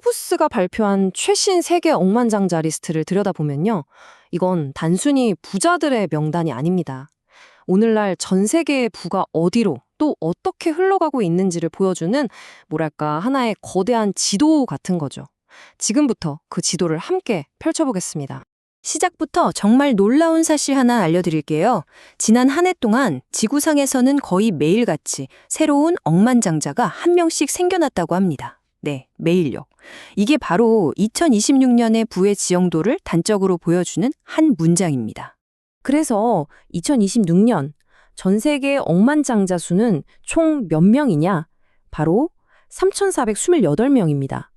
포브스가 발표한 최신 세계 억만장자 리스트를 들여다보면요. 이건 단순히 부자들의 명단이 아닙니다. 오늘날 전 세계의 부가 어디로 또 어떻게 흘러가고 있는지를 보여주는 뭐랄까 하나의 거대한 지도 같은 거죠. 지금부터 그 지도를 함께 펼쳐보겠습니다. 시작부터 정말 놀라운 사실 하나 알려드릴게요. 지난 한 해 동안 지구상에서는 거의 매일같이 새로운 억만장자가 한 명씩 생겨났다고 합니다. 네, 매일요. 이게 바로 2026년의 부의 지형도를 단적으로 보여주는 한 문장입니다. 그래서 2026년 전 세계 억만장자 수는 총 몇 명이냐? 바로 3,428명입니다.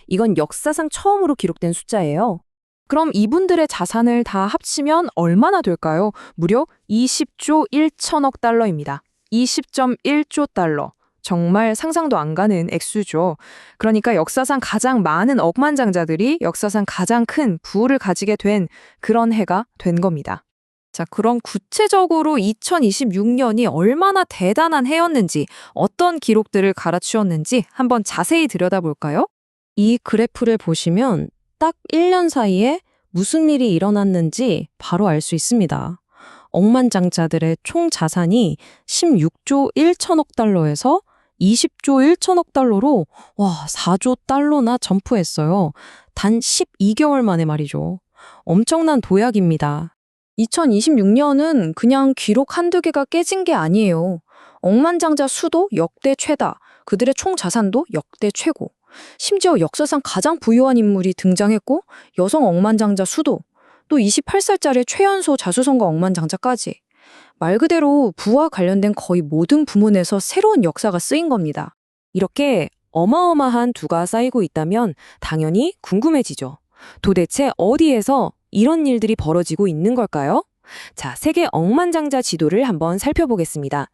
이건 역사상 처음으로 기록된 숫자예요. 그럼 이분들의 자산을 다 합치면 얼마나 될까요? 무려 20조 1천억 달러입니다. 20.1조 달러. 정말 상상도 안 가는 액수죠. 그러니까 역사상 가장 많은 억만장자들이 역사상 가장 큰 부를 가지게 된 그런 해가 된 겁니다. 자, 그럼 구체적으로 2026년이 얼마나 대단한 해였는지, 어떤 기록들을 갈아치웠는지 한번 자세히 들여다볼까요? 이 그래프를 보시면 딱 1년 사이에 무슨 일이 일어났는지 바로 알 수 있습니다. 억만장자들의 총 자산이 16조 1천억 달러에서 20조 1천억 달러로 4조 달러나 점프했어요. 단 12개월 만에 말이죠. 엄청난 도약입니다. 2026년은 그냥 기록 한두 개가 깨진 게 아니에요. 억만장자 수도 역대 최다, 그들의 총 자산도 역대 최고. 심지어 역사상 가장 부유한 인물이 등장했고 여성 억만장자 수도, 또 28살짜리 최연소 자수성가 억만장자까지. 말 그대로 부와 관련된 거의 모든 부문에서 새로운 역사가 쓰인 겁니다. 이렇게 어마어마한 부가 쌓이고 있다면 당연히 궁금해지죠. 도대체 어디에서 이런 일들이 벌어지고 있는 걸까요? 자, 세계 억만장자 지도를 한번 살펴보겠습니다.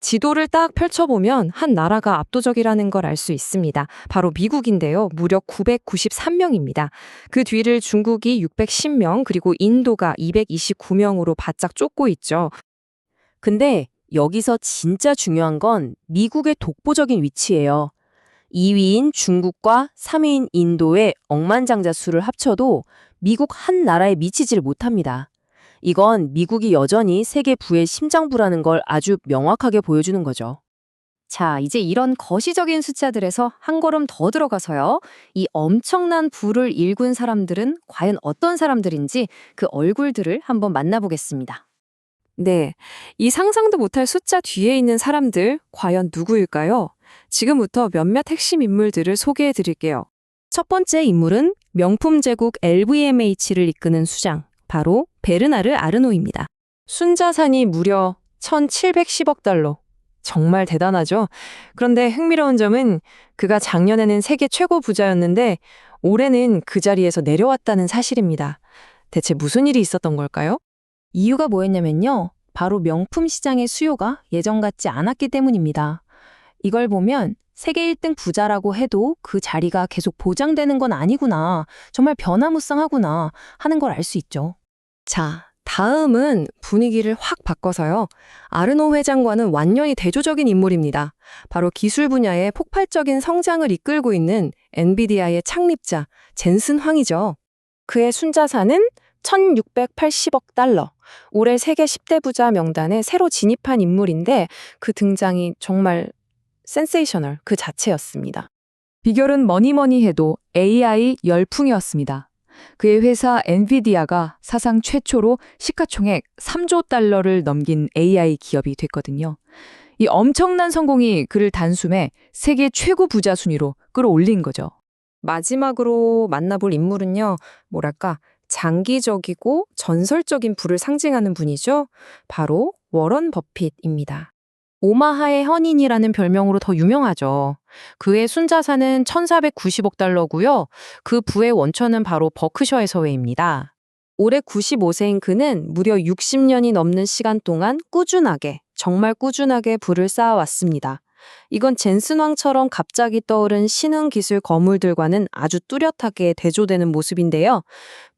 지도를 딱 펼쳐보면 한 나라가 압도적이라는 걸 알 수 있습니다. 바로 미국인데요. 무려 993명입니다. 그 뒤를 중국이 610명, 그리고 인도가 229명으로 바짝 쫓고 있죠. 근데 여기서 진짜 중요한 건 미국의 독보적인 위치예요. 2위인 중국과 3위인 인도의 억만장자 수를 합쳐도 미국 한 나라에 미치지를 못합니다. 이건 미국이 여전히 세계 부의 심장부라는 걸 아주 명확하게 보여주는 거죠. 자, 이제 이런 거시적인 숫자들에서 한 걸음 더 들어가서요. 이 엄청난 부를 일군 사람들은 과연 어떤 사람들인지 그 얼굴들을 한번 만나보겠습니다. 네, 이 상상도 못할 숫자 뒤에 있는 사람들 과연 누구일까요? 지금부터 몇몇 핵심 인물들을 소개해 드릴게요. 첫 번째 인물은 명품 제국 LVMH를 이끄는 수장, 바로 베르나르 아르노입니다. 순자산이 무려 1,710억 달러. 정말 대단하죠? 그런데 흥미로운 점은 그가 작년에는 세계 최고 부자였는데 올해는 그 자리에서 내려왔다는 사실입니다. 대체 무슨 일이 있었던 걸까요? 이유가 뭐였냐면요. 바로 명품 시장의 수요가 예전 같지 않았기 때문입니다. 이걸 보면 세계 1등 부자라고 해도 그 자리가 계속 보장되는 건 아니구나, 정말 변화무쌍하구나 하는 걸 알 수 있죠. 자, 다음은 분위기를 확 바꿔서요. 아르노 회장과는 완전히 대조적인 인물입니다. 바로 기술 분야의 폭발적인 성장을 이끌고 있는 엔비디아의 창립자 젠슨 황이죠. 그의 순자산은 1,680억 달러. 올해 세계 10대 부자 명단에 새로 진입한 인물인데 그 등장이 정말 센세이셔널 그 자체였습니다. 비결은 뭐니뭐니 해도 AI 열풍이었습니다. 그의 회사 엔비디아가 사상 최초로 시가총액 3조 달러를 넘긴 AI 기업이 됐거든요. 이 엄청난 성공이 그를 단숨에 세계 최고 부자 순위로 끌어올린 거죠. 마지막으로 만나볼 인물은요, 뭐랄까, 장기적이고 전설적인 부를 상징하는 분이죠. 바로 워런 버핏입니다. 오마하의 헌인이라는 별명으로 더 유명하죠. 그의 순자산은 1,490억 달러고요. 그 부의 원천은 바로 버크셔의 서해입니다. 올해 95세인 그는 무려 60년이 넘는 시간 동안 정말 꾸준하게 부를 쌓아왔습니다. 이건 젠슨 왕처럼 갑자기 떠오른 신흥 기술 거물들과는 아주 뚜렷하게 대조되는 모습인데요.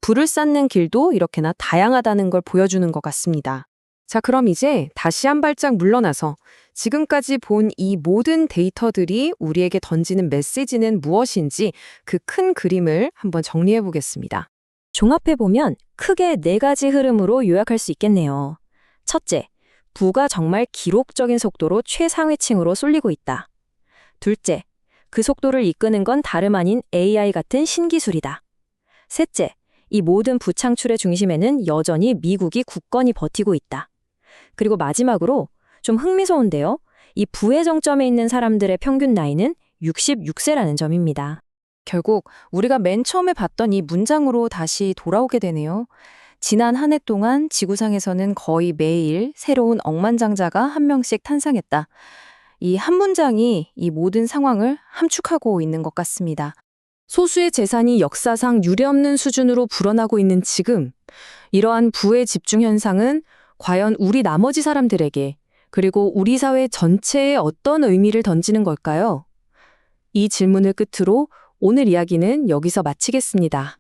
부를 쌓는 길도 이렇게나 다양하다는 걸 보여주는 것 같습니다. 자, 그럼 이제 다시 한 발짝 물러나서 지금까지 본 이 모든 데이터들이 우리에게 던지는 메시지는 무엇인지 그 큰 그림을 한번 정리해 보겠습니다. 종합해보면 크게 4가지 흐름으로 요약할 수 있겠네요. 첫째, 부가 정말 기록적인 속도로 최상위층으로 쏠리고 있다. 둘째, 그 속도를 이끄는 건 다름 아닌 AI 같은 신기술이다. 셋째, 이 모든 부 창출의 중심에는 여전히 미국이 굳건히 버티고 있다. 그리고 마지막으로 좀 흥미로운데요. 이 부의 정점에 있는 사람들의 평균 나이는 66세라는 점입니다. 결국 우리가 맨 처음에 봤던 이 문장으로 다시 돌아오게 되네요. 지난 한 해 동안 지구상에서는 거의 매일 새로운 억만장자가 한 명씩 탄생했다. 이 한 문장이 이 모든 상황을 함축하고 있는 것 같습니다. 소수의 재산이 역사상 유례없는 수준으로 불어나고 있는 지금, 이러한 부의 집중 현상은 과연 우리 나머지 사람들에게, 그리고 우리 사회 전체에 어떤 의미를 던지는 걸까요? 이 질문을 끝으로 오늘 이야기는 여기서 마치겠습니다.